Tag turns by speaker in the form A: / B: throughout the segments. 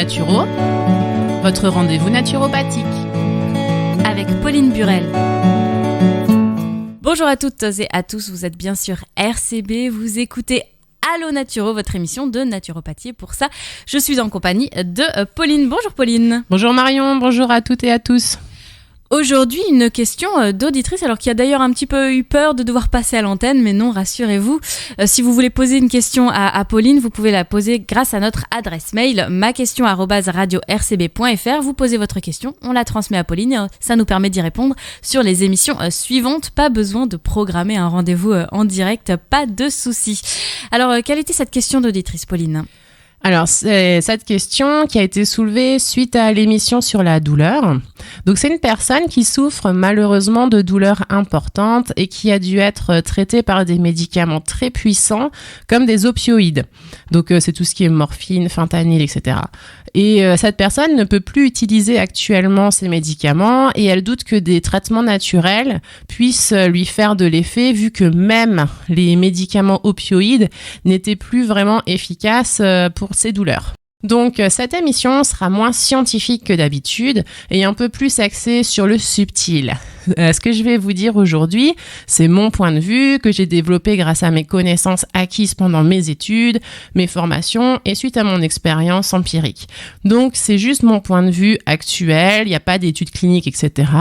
A: Naturo, votre rendez-vous naturopathique.
B: Avec Pauline Burel. Bonjour à toutes et à tous, vous êtes bien sur RCB, vous écoutez Allo Naturo, votre émission de naturopathie. Pour ça, je suis en compagnie de Pauline. Bonjour Pauline.
A: Bonjour Marion, bonjour à toutes et à tous.
B: Aujourd'hui, une question d'auditrice, alors qui a d'ailleurs un petit peu eu peur de devoir passer à l'antenne, mais non, rassurez-vous, si vous voulez poser une question à Pauline, vous pouvez la poser grâce à notre adresse mail, maquestion@radio-rcb.fr. Vous posez votre question, on la transmet à Pauline, et ça nous permet d'y répondre sur les émissions suivantes. Pas besoin de programmer un rendez-vous en direct, pas de souci. Alors, quelle était cette question d'auditrice, Pauline ?
A: Alors, c'est cette question qui a été soulevée suite à l'émission sur la douleur. Donc, c'est une personne qui souffre malheureusement de douleurs importantes et qui a dû être traitée par des médicaments très puissants comme des opioïdes. Donc, c'est tout ce qui est morphine, fentanyl, etc. Et cette personne ne peut plus utiliser actuellement ces médicaments et elle doute que des traitements naturels puissent lui faire de l'effet vu que même les médicaments opioïdes n'étaient plus vraiment efficaces pour ces douleurs. Donc cette émission sera moins scientifique que d'habitude et un peu plus axée sur le subtil. Ce que je vais vous dire aujourd'hui, c'est mon point de vue que j'ai développé grâce à mes connaissances acquises pendant mes études, mes formations et suite à mon expérience empirique. Donc c'est juste mon point de vue actuel, il n'y a pas d'études cliniques, etc.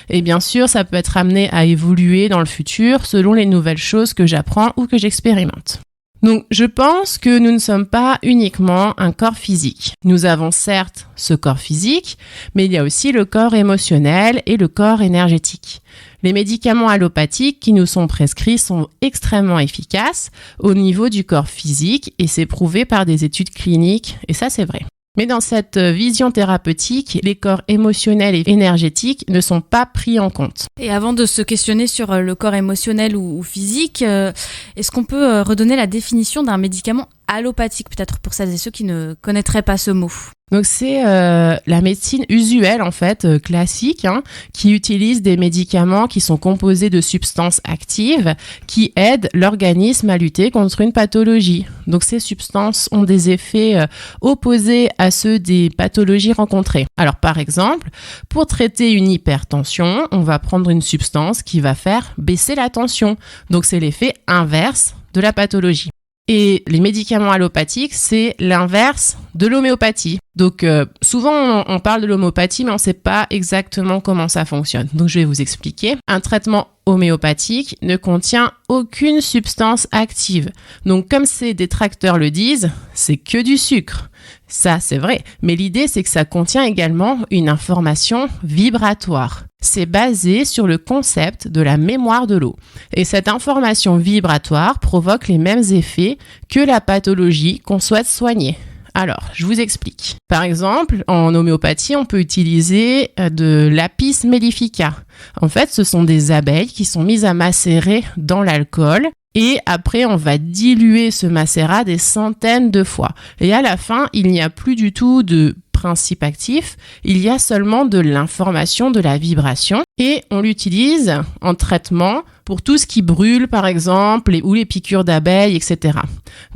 A: Et bien sûr, ça peut être amené à évoluer dans le futur selon les nouvelles choses que j'apprends ou que j'expérimente. Donc, je pense que nous ne sommes pas uniquement un corps physique. Nous avons certes ce corps physique, mais il y a aussi le corps émotionnel et le corps énergétique. Les médicaments allopathiques qui nous sont prescrits sont extrêmement efficaces au niveau du corps physique et c'est prouvé par des études cliniques, et ça c'est vrai. Mais dans cette vision thérapeutique, les corps émotionnels et énergétiques ne sont pas pris en compte.
B: Et avant de se questionner sur le corps émotionnel ou physique, est-ce qu'on peut redonner la définition d'un médicament allopathique, peut-être pour celles et ceux qui ne connaîtraient pas ce mot ?
A: Donc c'est la médecine usuelle en fait, classique, qui utilise des médicaments qui sont composés de substances actives qui aident l'organisme à lutter contre une pathologie. Donc ces substances ont des effets opposés à ceux des pathologies rencontrées. Alors par exemple, pour traiter une hypertension, on va prendre une substance qui va faire baisser la tension. Donc c'est l'effet inverse de la pathologie. Et les médicaments allopathiques, c'est l'inverse de l'homéopathie. Donc souvent on parle de l'homéopathie, mais on ne sait pas exactement comment ça fonctionne. Donc je vais vous expliquer. Un traitement homéopathique ne contient aucune substance active. Donc comme ces détracteurs le disent, c'est que du sucre. Ça, c'est vrai. Mais l'idée, c'est que ça contient également une information vibratoire. C'est basé sur le concept de la mémoire de l'eau. Et cette information vibratoire provoque les mêmes effets que la pathologie qu'on souhaite soigner. Alors, je vous explique. Par exemple, en homéopathie, on peut utiliser de l'Apis mellifica. En fait, ce sont des abeilles qui sont mises à macérer dans l'alcool. Et après, on va diluer ce macérat des centaines de fois. Et à la fin, il n'y a plus du tout de principe actif, il y a seulement de l'information, de la vibration. Et on l'utilise en traitement pour tout ce qui brûle, par exemple, ou les piqûres d'abeilles, etc.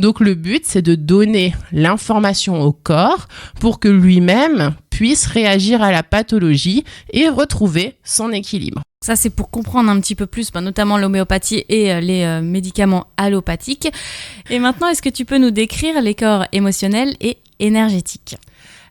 A: Donc le but, c'est de donner l'information au corps pour que lui-même puisse réagir à la pathologie et retrouver son équilibre.
B: Ça, c'est pour comprendre un petit peu plus, notamment l'homéopathie et les médicaments allopathiques. Et maintenant, est-ce que tu peux nous décrire les corps émotionnels et énergétiques ?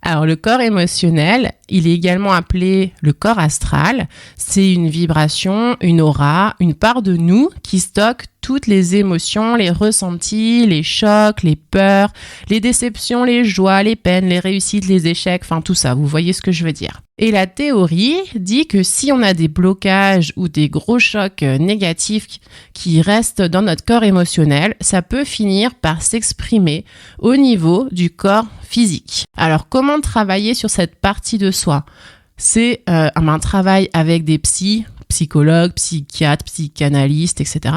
A: Alors, le corps émotionnel, il est également appelé le corps astral. C'est une vibration, une aura, une part de nous qui stocke toutes les émotions, les ressentis, les chocs, les peurs, les déceptions, les joies, les peines, les réussites, les échecs, enfin tout ça, vous voyez ce que je veux dire. Et la théorie dit que si on a des blocages ou des gros chocs négatifs qui restent dans notre corps émotionnel, ça peut finir par s'exprimer au niveau du corps physique. Alors comment travailler sur cette partie de soi ? C'est un travail avec des psychologues, psychiatres, psychanalystes, etc.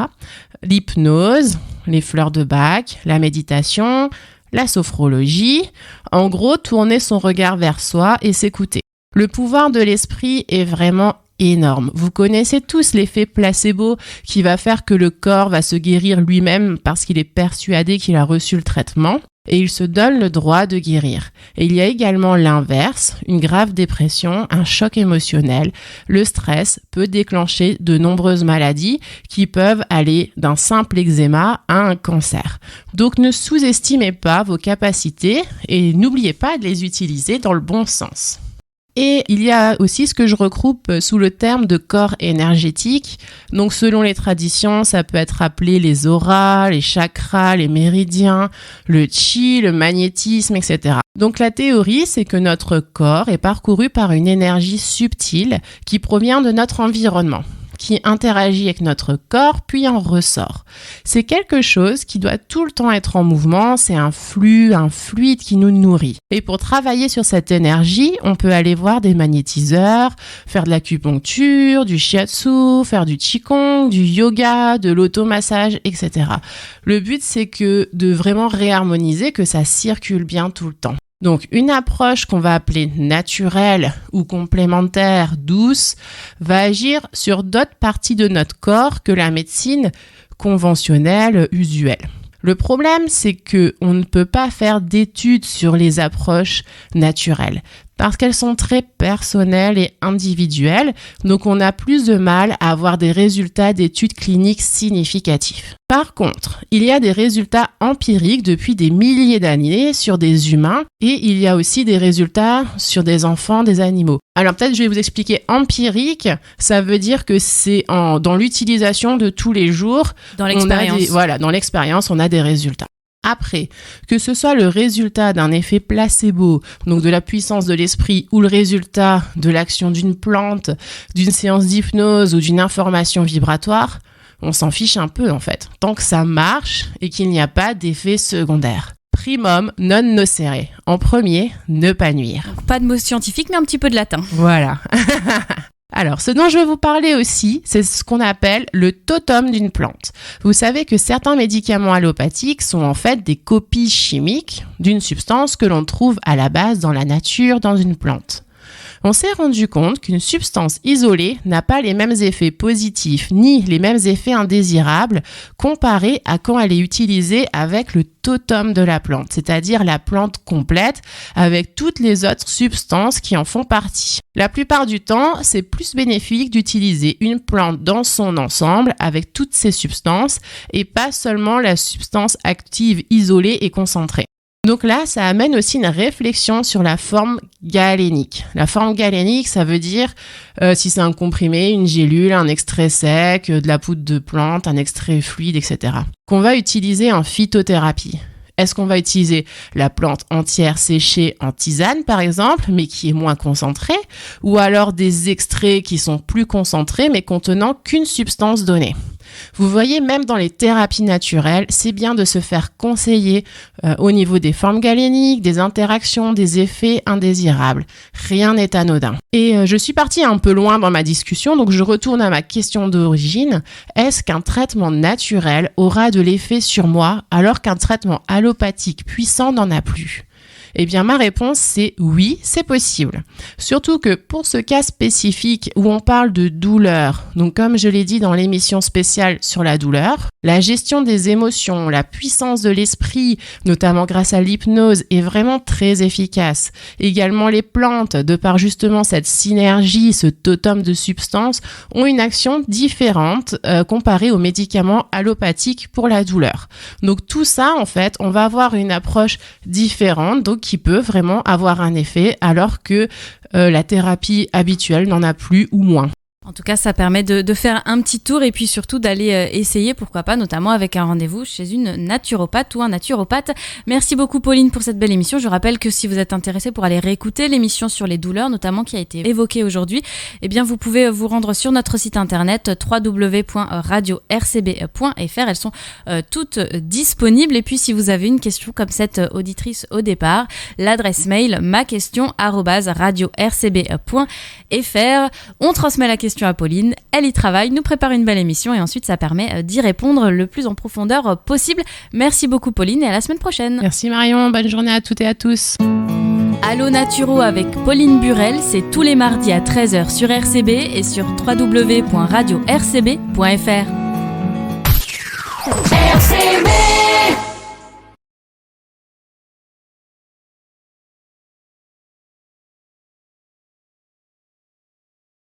A: L'hypnose, les fleurs de Bach, la méditation, la sophrologie. En gros, tourner son regard vers soi et s'écouter. Le pouvoir de l'esprit est vraiment énorme. Vous connaissez tous l'effet placebo qui va faire que le corps va se guérir lui-même parce qu'il est persuadé qu'il a reçu le traitement. et il se donne le droit de guérir. Et il y a également l'inverse, une grave dépression, un choc émotionnel. Le stress peut déclencher de nombreuses maladies qui peuvent aller d'un simple eczéma à un cancer. Donc ne sous-estimez pas vos capacités et n'oubliez pas de les utiliser dans le bon sens. Et il y a aussi ce que je regroupe sous le terme de corps énergétique. Donc selon les traditions, ça peut être appelé les auras, les chakras, les méridiens, le chi, le magnétisme, etc. Donc la théorie, c'est que notre corps est parcouru par une énergie subtile qui provient de notre environnement, qui interagit avec notre corps puis en ressort. C'est quelque chose qui doit tout le temps être en mouvement, c'est un flux, un fluide qui nous nourrit. Et pour travailler sur cette énergie, on peut aller voir des magnétiseurs, faire de l'acupuncture, du shiatsu, faire du qigong, du yoga, de l'automassage, etc. Le but, c'est que de vraiment réharmoniser, que ça circule bien tout le temps. Donc, une approche qu'on va appeler naturelle ou complémentaire, douce, va agir sur d'autres parties de notre corps que la médecine conventionnelle, usuelle. Le problème, c'est qu'on ne peut pas faire d'études sur les approches naturelles parce qu'elles sont très personnelles et individuelles, donc on a plus de mal à avoir des résultats d'études cliniques significatifs. Par contre, il y a des résultats empiriques depuis des milliers d'années sur des humains et il y a aussi des résultats sur des enfants, des animaux. Alors peut-être je vais vous expliquer empirique, ça veut dire que c'est dans l'utilisation de tous les jours.
B: Dans l'expérience.
A: Dans l'expérience, on a des résultats. Après, que ce soit le résultat d'un effet placebo, donc de la puissance de l'esprit, ou le résultat de l'action d'une plante, d'une séance d'hypnose ou d'une information vibratoire, on s'en fiche un peu en fait, tant que ça marche et qu'il n'y a pas d'effet secondaire. Primum non nocere. En premier, ne pas nuire.
B: Pas de mots scientifiques, mais un petit peu de latin.
A: Voilà. Alors, ce dont je vais vous parler aussi, c'est ce qu'on appelle le totem d'une plante. Vous savez que certains médicaments allopathiques sont en fait des copies chimiques d'une substance que l'on trouve à la base dans la nature, dans une plante. On s'est rendu compte qu'une substance isolée n'a pas les mêmes effets positifs ni les mêmes effets indésirables comparés à quand elle est utilisée avec le totem de la plante, c'est-à-dire la plante complète avec toutes les autres substances qui en font partie. La plupart du temps, c'est plus bénéfique d'utiliser une plante dans son ensemble avec toutes ses substances et pas seulement la substance active isolée et concentrée. Donc là, ça amène aussi une réflexion sur la forme galénique. La forme galénique, ça veut dire si c'est un comprimé, une gélule, un extrait sec, de la poudre de plante, un extrait fluide, etc. Qu'on va utiliser en phytothérapie. Est-ce qu'on va utiliser la plante entière séchée en tisane, par exemple, mais qui est moins concentrée, ou alors des extraits qui sont plus concentrés, mais contenant qu'une substance donnée? Vous voyez, même dans les thérapies naturelles, c'est bien de se faire conseiller au niveau des formes galéniques, des interactions, des effets indésirables. Rien n'est anodin. Et je suis partie un peu loin dans ma discussion, donc je retourne à ma question d'origine. Est-ce qu'un traitement naturel aura de l'effet sur moi alors qu'un traitement allopathique puissant n'en a plus ? Eh bien, ma réponse, c'est oui, c'est possible. Surtout que pour ce cas spécifique où on parle de douleur, donc comme je l'ai dit dans l'émission spéciale sur la douleur, la gestion des émotions, la puissance de l'esprit, notamment grâce à l'hypnose, est vraiment très efficace. Également, les plantes, de par justement cette synergie, ce totem de substances, ont une action différente comparée aux médicaments allopathiques pour la douleur. Donc tout ça, en fait, on va avoir une approche différente, donc qui peut vraiment avoir un effet alors que la thérapie habituelle n'en a plus ou moins.
B: En tout cas, ça permet de faire un petit tour et puis surtout d'aller essayer, pourquoi pas, notamment avec un rendez-vous chez une naturopathe ou un naturopathe. Merci beaucoup Pauline pour cette belle émission. Je rappelle que si vous êtes intéressé pour aller réécouter l'émission sur les douleurs, notamment qui a été évoquée aujourd'hui, eh bien vous pouvez vous rendre sur notre site internet www.radio-rcb.fr. Elles sont toutes disponibles. Et puis si vous avez une question comme cette auditrice au départ, l'adresse mail maquestion@radio-rcb.fr. On transmet la question à Pauline, elle y travaille, nous prépare une belle émission et ensuite ça permet d'y répondre le plus en profondeur possible. Merci beaucoup Pauline et à la semaine prochaine.
A: Merci Marion, bonne journée à toutes et à tous.
B: Allo Naturo avec Pauline Burel, c'est tous les mardis à 13h sur RCB et sur www.radio-rcb.fr.
C: RCB